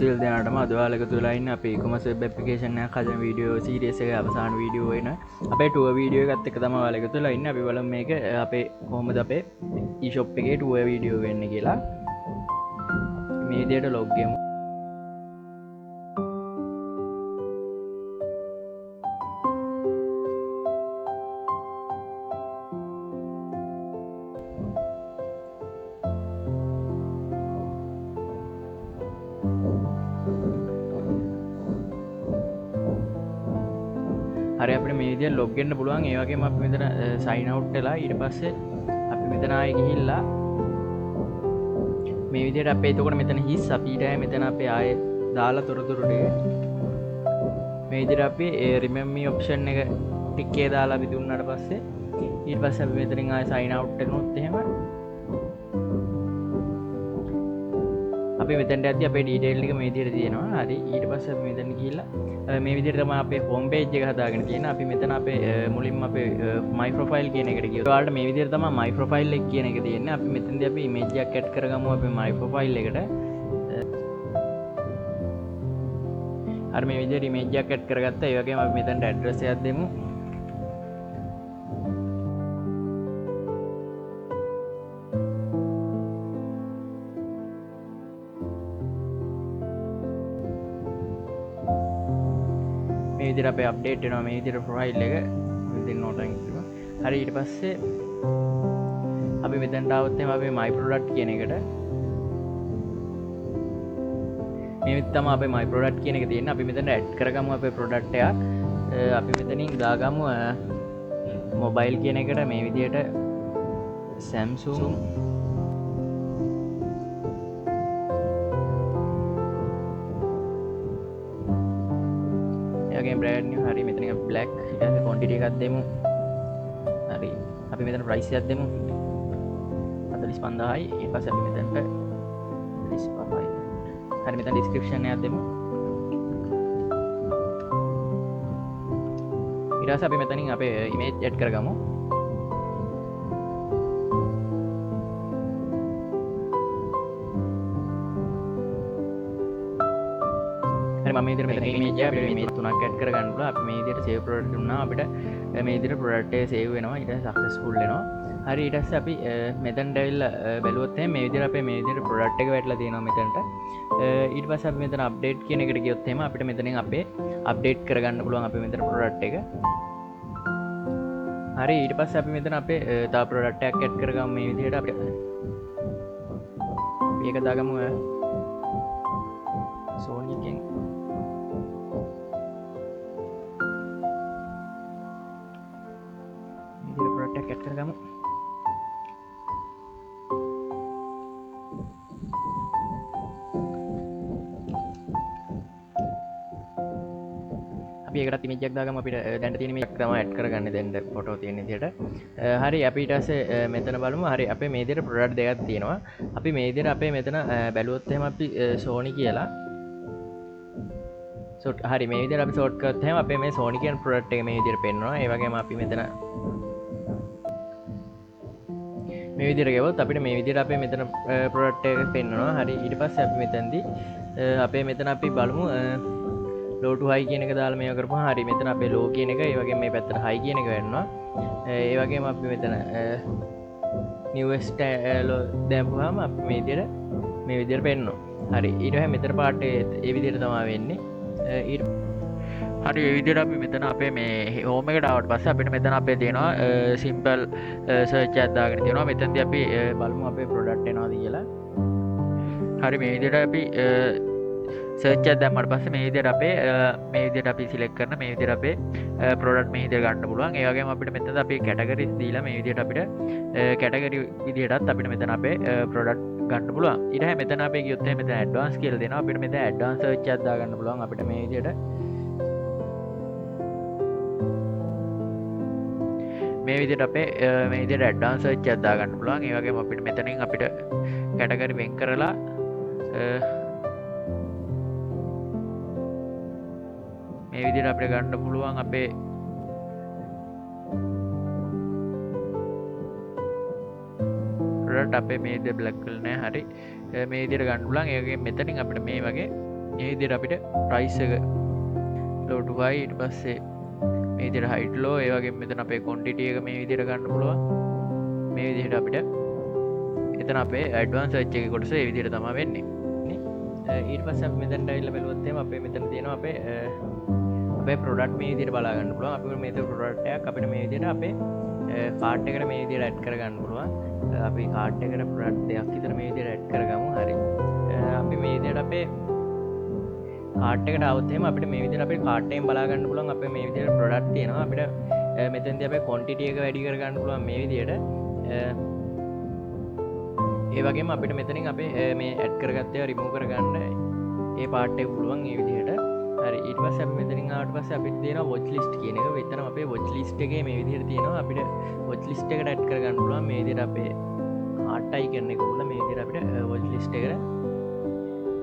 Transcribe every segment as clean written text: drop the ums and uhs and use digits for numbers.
සියලු දෙනාටම අද ඔයාලා එකතු වෙලා ඉන්න අපේ e-commerce web application එකක් හදන වීඩියෝ සීරීස් එකේ අවසාන වීඩියෝ වෙන අපේ ටුවර් වීඩියෝ එකත් එක්ක තමයි ඔයාලා එකතු වෙලා ඉන්නේ. අපි බලමු මේක අපේ කොහොමද අපේ e-shop එකේ ටුවර් වීඩියෝ වෙන්නේ කියලා. මේ විදිහට log ගෙමු. හරි අපිට මේ විදිහට log වෙන්න පුළුවන්. ඒ වගේම අපි මෙතන sign out වෙලා ඊට පස්සේ අපි මෙතන ආයෙ ගිහිල්ලා මේ විදිහට අපේ එතකොට මෙතන හිස් අපි ඊට මෙතන අපේ ආයෙ දාලා තොරතුරු ටික මේ විදිහට අපි remember me option එක ටික් එකේ දාලා අපි දුන්නාට පස්සේ ඊට පස්සේ අපි මෙතනින් ආයෙ sign out කරනොත් එහෙම අපි මෙතනට යද්දි අපේ detail ටික මේ විදිහට තියෙනවා. හරි ඊට පස්සේ අපි මෙතන ගිහිල්ලා මේ විදිහට තමයි අපේ home page එක හදාගෙන තියෙන්නේ. අපි මෙතන අපේ මුලින්ම අපේ my profile කියන එකට ගියොත් ඔයාලට මේ විදිහට තමයි my profile එක කියන එක තියෙන්නේ. අපි මෙතනදී අපි image එකක් add කරගමු අපේ my profile එකට. හරි මේ විදිහට image එකක් add කරගත්තා. ඒ වගේම අපි මෙතනට address එකක් දෙමු. මේ විදිහට අපේ අප්ඩේට් වෙනවා මේ විදිහට ප්‍රොෆයිල් එක විදිහට නෝටන් ඉස්සුවා. හරි ඊට පස්සේ අපි මෙතනට આવත් එහෙනම් අපේ my product කියන එකට මේ විදිහට තමයි අපේ my product කියන එක තියෙන්නේ. අපි මෙතන ඇඩ් කරගමු අපේ product එක. අපි මෙතනින් දාගමු mobile කියන එකට මේ විදිහට Samsung brand new. හරි මෙතන black ඊට පස්සේ quantity එකක් දෙමු. හරි අපි මෙතන price එකක් දෙමු 45000යි. ඊට පස්සේ අපි මෙතනට 35යි. හරි මෙතන description එකක් දෙමු. ඊට පස්සේ අපි මෙතනින් අපේ image add කරගමු. මම මේ විදිහට මෙතන image එක අපිට image තුනක් add කරගන්න පුළුවන්. අපි මේ විදිහට save product දුන්නා අපිට මේ විදිහට product එක save වෙනවා. ඊට පස්සේ successful වෙනවා. හරි ඊට පස්සේ අපි මෙතනට ඇවිල්ලා බැලුවොත් එහෙනම් මේ විදිහට අපේ මේ විදිහට product එක වැටලා තියෙනවා මෙතනට. ඊට පස්සේ අපි මෙතන update කියන එකට ගියොත් එහෙනම් අපිට මෙතනින් අපේ update කරගන්න පුළුවන් අපේ මෙතන product එක. හරි ඊට පස්සේ අපි මෙතන අපේ තව product එකක් add කරගමු මේ විදිහට අපිට මේක දාගමු Sony එකෙන් add කරගමු. අපි ඒකටත් image එකක් දාගමු. අපිට දැන් තියෙන image එක තමයි add කරගන්නේ දැන් ෆොටෝ තියෙන විදිහට. හරි අපි ඊට පස්සේ මෙතන බලමු. හරි අපේ මේ විදිහට product දෙකක් තියෙනවා. අපි මේ විදිහට අපේ මෙතන බැලුවොත් එහෙම අපි Sony කියලා හරි මේ විදිහට අපි sort කරත් එහෙම අපේ මේ Sony කියන product එක මේ විදිහට පෙන්වනවා. ඒ වගේම අපි මෙතන මේ විදිහට ගෙවුවොත් අපිට මේ විදිහට අපේ මෙතන product එක පෙන්වනවා. හරි ඊට පස්සේ අපි මෙතනදී අපේ මෙතන අපි බලමු low to high කියන එක දාලා මේව කරපුවා. හරි මෙතන අපේ low කියන එක ඒ වගේම මේ පැත්තට high කියන එක වෙන්නවා. ඒ වගේම අපි මෙතන newest දැම්පුවාම අපි මේ විදිහට පෙන්වනවා. හරි ඊට පස්සේ මෙතන පාට ඒ විදිහට තමයි වෙන්නේ. හරි ඒ විදිහට අපි මෙතන අපේ මේ home එකට ආවට පස්සේ අපිට මෙතන අපේ තියෙනවා simple search එකක් දාගෙන තියෙනවා. මෙතනදී අපි බලමු අපේ product එනවාද කියලා. හරි මේ විදිහට අපි search එකක් දැම්මට පස්සේ මේ විදිහට අපේ මේ විදිහට අපි select කරන මේ විදිහට අපේ product මේ විදිහට ගන්න පුළුවන්. ඒ වගේම අපිට මෙතන අපි categories දීලා මේ විදිහට අපිට category විදිහටත් අපිට මෙතන අපේ product ගන්න පුළුවන්. ඊට පස්සේ මෙතන අපි ගියොත් මෙතන advanced කියලා දෙනවා. අපිට මෙතන advanced search එකක් දාගන්න පුළුවන් අපිට මේ විදිහට මේ විදිහට අපේ මේ විදිහට ඇඩ්වාන්ස් සර්ච් එකක් දාගන්න පුළුවන්. ඒ වගේම අපිට මෙතනින් අපිට කැටගරි වෙන් කරලා මේ විදිහට අපිට ගන්න පුළුවන් අපේ product අපේ මේ විදිහට black කළා නෑ. හරි මේ විදිහට ගන්න පුළුවන්. ඒ වගේ මෙතනින් අපිට මේ වගේ ඒ විදිහට අපිට ප්‍රයිස් එක low to high ඊට පස්සේ මේ විදිහට height low ඒ වගේම මෙතන අපේ quantity එක මේ විදිහට ගන්න පුළුවන්. මේ විදිහට අපිට එතන අපේ advanced search එකේ කොටස ඒ විදිහට තමයි වෙන්නේ. ඊට පස්සේ අපි මෙතනට ඇවිල්ලා බලුවොත් එහෙම අපේ මෙතන තියෙනවා අපේ product මේ විදිහට බලා ගන්න පුළුවන්. අපි මේ product එකක් අපිට මේ විදිහට අපේ cart එකට මේ විදිහට add කර ගන්න පුළුවන්. අපි cart එකට product දෙකක් විතර මේ විදිහට add කරගමු. හරි. අපි මේ විදිහට අපේ cart එකට આવොත් එහෙම අපිට මේ විදිහට අපේ cart එකෙන් බලා ගන්න පුළුවන් අපේ මේ විදිහට product තියෙනවා. අපිට මෙතෙන්දී අපේ quantity එක වැඩි කර ගන්න පුළුවන් මේ විදිහට. ඒ වගේම අපිට මෙතනින් අපේ මේ ඇඩ් කරගත්ත ඒවා රිමූව් කරගන්න ඒ පාර්ට් එක පුළුවන් මේ විදිහට. හරි ඊට පස්සේ අපි මෙතනින් ආවට පස්සේ අපිට තියෙනවා watch list කියන එක. මෙතන අපේ watch list එකේ මේ විදිහට තියෙනවා. අපිට watch list එකට ඇඩ් කරගන්න පුළුවන් මේ විදිහට අපේ heart icon එක උඩ මේ විදිහට අපිට watch list එකට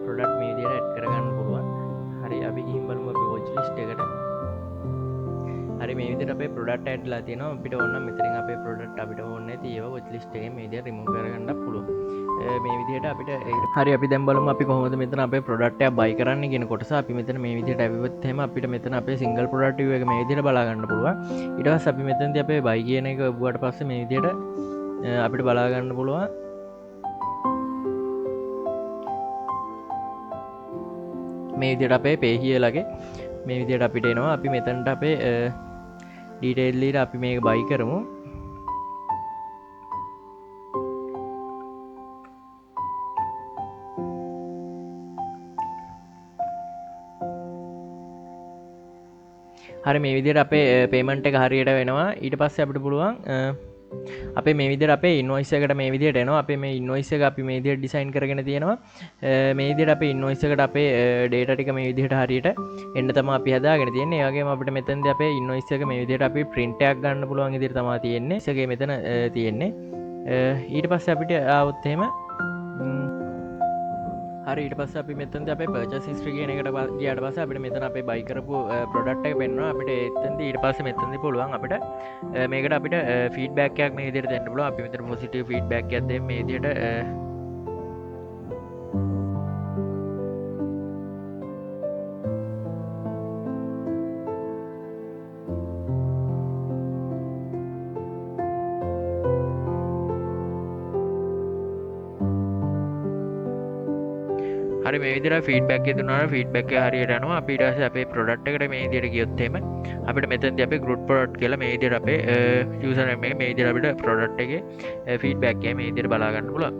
product මේ විදිහට ඇඩ් කරගන්න පුළුවන්. හරි අපි ගිහින් බලමු අපේ watch list එකට. හරි මේ විදිහට අපේ product add ලා තියෙනවා. අපිට ඕන නම් මෙතනින් අපේ product අපිට ඕනේ නැති ඒවා watch list එකෙන් මේ විදිහට remove කරගන්න පුළුවන්. මේ විදිහට අපිට හරි අපි දැන් බලමු අපි කොහොමද මෙතන අපේ product එක buy කරන්නේ කියන කොටස. අපි මෙතන මේ විදිහට ඇවිවොත් එහෙම අපිට මෙතන අපේ single product view එක මේ විදිහට බලා ගන්න පුළුවන්. ඊට පස්සේ අපි මෙතනදී අපේ buy කියන එක ඔබුවට පස්සේ මේ විදිහට අපිට බලා ගන්න පුළුවන්. මේ විදිහට අපේ page කියලාගේ මේ විදිහට අපිට එනවා. අපි මෙතනට අපේ detail එකට අපි මේක buy කරමු. හරි මේ විදිහට අපේ payment එක හරියට වෙනවා. ඊට පස්සේ අපිට පුළුවන් අපේ මේ විදිහට අපේ invoice එකට මේ විදිහට එනවා. අපේ මේ invoice එක අපි මේ විදිහට design කරගෙන තියෙනවා. මේ විදිහට අපේ invoice එකට අපේ data ටික මේ විදිහට හරියට එන්න තමයි අපි හදාගෙන තියෙන්නේ. ඒ වගේම අපිට මෙතනදී අපේ invoice එක මේ විදිහට අපි print එකක් ගන්න පුළුවන් විදිහට තමයි තියෙන්නේ. ඒකේ මෙතන තියෙන්නේ. ඊට පස්සේ අපිට ආවොත් එහෙම හරි ඊට පස්සේ අපි මෙතනදී අපේ purchase history කියන එකට ගියාට පස්සේ අපිට මෙතන අපේ buy කරපු product එක පෙන්වනවා. අපිට එතනදී ඊට පස්සේ මෙතනදී පුළුවන් අපිට මේකට අපිට feedback එකක් මේ විදිහට දෙන්න පුළුවන්. අපි මෙතන positive feedback එකක් දෙන්න මේ විදිහට හරි මේ විදිහට ෆීඩ්බැක් එක දුන්නාම ෆීඩ්බැක් එක හරියට යනවා. අපි ඊට පස්සේ අපේ ප්‍රොඩක්ට් එකට මේ විදිහට ගියොත් එහෙම අපිට මෙතනදී අපේ group product කියලා මේ විදිහට අපේ user name එක මේ විදිහට අපිට ප්‍රොඩක්ට් එකේ ෆීඩ්බැක් එක මේ විදිහට බලා ගන්න පුළුවන්.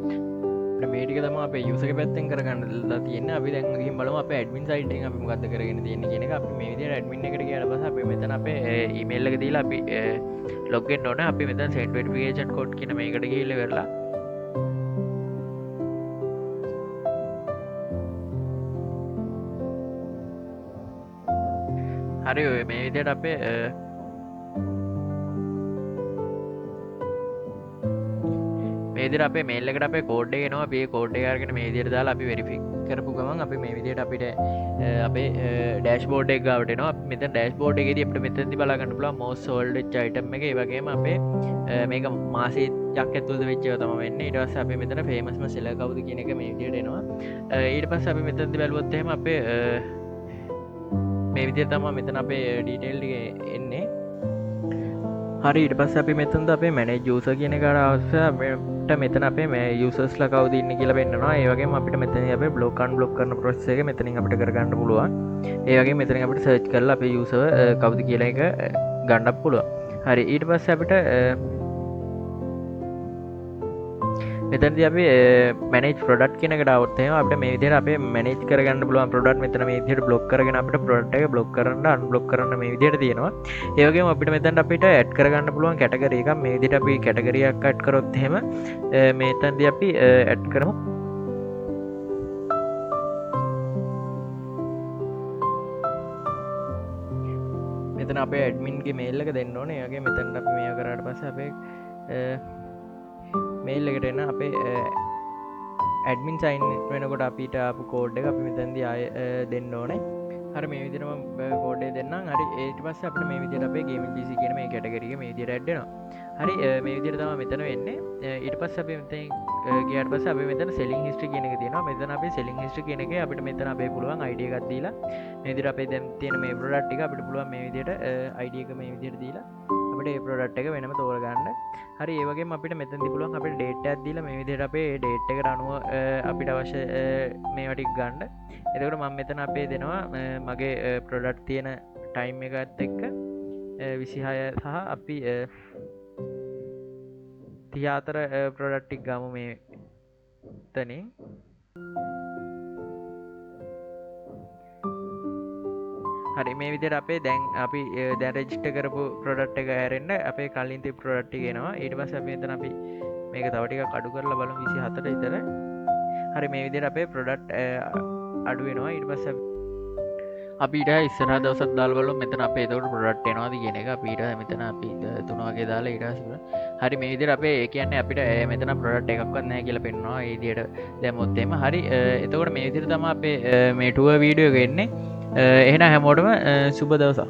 මේ ටික තමයි අපේ user එක පැත්තෙන් කරගන්නලා තියෙන්නේ. අපි දැන් ගිහින් බලමු අපේ admin side එකෙන් අපි මොකද්ද කරගෙන තියෙන්නේ කියන එක. අපි මේ විදිහට admin එකට ගියාට පස්සේ අපි මෙතන අපේ email එක දීලා අපි log in ඕනේ. අපි මෙතන send verification code කියන මේකට ගිහිල්ලා ඉවරලා හරි ඔය මේ විදිහට අපේ මේ විදිහට අපේ මේල් එකට අපේ කෝඩ් එක එනවා. අපි ඒ කෝඩ් එක අරගෙන මේ විදිහට දාලා අපි වෙරිෆයි කරපු ගමන් අපි මේ විදිහට අපිට අපේ ඩෑෂ්බෝඩ් එක ගාවට එනවා. අපි මෙතන ඩෑෂ්බෝඩ් එකේදී අපිට මෙතනදී බලා ගන්න පුළුවන් most sold වෙච්ච item එක. ඒ වගේම අපේ මේක මාසෙක් ඇතුළත වෙච්ච ඒවා තමයි වෙන්නේ. ඊට පස්සේ අපි මෙතන famous seller කවුද කියන එක මේ විදිහට එනවා. ඊට පස්සේ අපි මෙතනදී බැලුවොත් එහෙම අපේ මේ විදිහට තමයි මෙතන අපේ ඩීටේල් ටික එන්නේ. හරි ඊට පස්සේ අපි මෙතනද අපේ manage user කියන එකට අවශ්‍ය අපිට මෙතන අපේ මේ usersලා කවුද ඉන්නේ කියලා පෙන්නනවා. ඒ වගේම අපිට මෙතනදී අපේ block unblock කරන process එක මෙතනින් අපිට කරගන්න පුළුවන්. ඒ වගේම මෙතනින් අපිට search කරලා අපේ user කවුද කියලා එක ගන්නත් පුළුවන්. හරි ඊට පස්සේ අපිට මෙතනදී අපි manage product කියන එකට આવොත් එහෙනම් අපිට මේ විදිහට අපේ manage කරගන්න පුළුවන් product මෙතන මේ විදිහට block කරගෙන අපිට product එක block කරන්න unblock කරන්න මේ විදිහට තියෙනවා. ඒ වගේම අපිට මෙතනට අපිට add කරගන්න පුළුවන් category එකක්. මේ විදිහට අපි category එකක් add කරොත් එහෙම මෙතනදී අපි add කරමු. මෙතන අපේ admin ගේ mail එක දෙන්න ඕනේ. ඒ වගේම මෙතනට අපි මේක කරාට පස්සේ අපේ මේල් එකට එන අපේ ඇඩ්මින් සයින් වෙනකොට අපිට ආපු කෝඩ් එක අපි මෙතනදී ආය දෙන්න ඕනේ. හරි මේ විදිහටම කෝඩේ දෙන්නම්. හරි ඊට පස්සේ අපිට මේ විදිහට අපේ ගේමින් PC කියන මේ කැටගරි එක මේ විදිහට ඇඩ් වෙනවා. හරි මේ විදිහට තමයි මෙතන වෙන්නේ. ඊට පස්සේ අපි මෙතෙන් ගියාට පස්සේ අපි මෙතන selling history කියන එක තියෙනවා. මෙතන අපේ selling history කියන එකේ අපිට මෙතන අපේ පුළුවන් ID එකක් දීලා මේ විදිහට අපේ දැන් තියෙන මේ product ටික අපිට පුළුවන් මේ විදිහට ID එක මේ විදිහට දීලා අපිට මේ product එක වෙනම තෝරගන්න. හරි ඒ වගේම අපිට මෙතනදී පුළුවන් අපිට date එකක් දීලා මේ විදිහට අපේ date එකට අනුව අපිට අවශ්‍ය මේවා ටික ගන්න. එතකොට මම මෙතන අපේ දෙනවා මගේ product තියෙන time එකත් එක්ක 26 සහ අපි 34 product ටික ගමු මේ තනින්. හරි මේ විදිහට අපේ දැන් අපි දැන් රෙජිස්ටර් කරපු ප්‍රොඩක්ට් එක ඇරෙන්න අපේ කලින් තිබ්බ ප්‍රොඩක්ට් ටික එනවා. ඊට පස්සේ අපි මෙතන අපි මේක තව ටිකක් අඩු කරලා බලමු 24ට විතර. හරි මේ විදිහට අපේ ප්‍රොඩක්ට් අඩු වෙනවා. ඊට පස්සේ අපි ඊට ඉස්සරහ දවසක් දාලා බලමු මෙතන අපේ එතකොට ප්‍රොඩක්ට් එනවාද කියන එක. අපි ඊට මෙතන අපි 3 වගේ දාලා ඊට පස්සේ හරි මේ විදිහට අපේ ඒ කියන්නේ අපිට මෙතන ප්‍රොඩක්ට් එකක්වත් නැහැ කියලා පෙන්නනවා. ඒ විදිහට දැම්මොත් එහෙම හරි එතකොට මේ විදිහට තමයි අපේ මේ ටුවර් වීඩියෝ එක එන්නේ. එහෙනම් හැමෝටම සුබ දවසක්.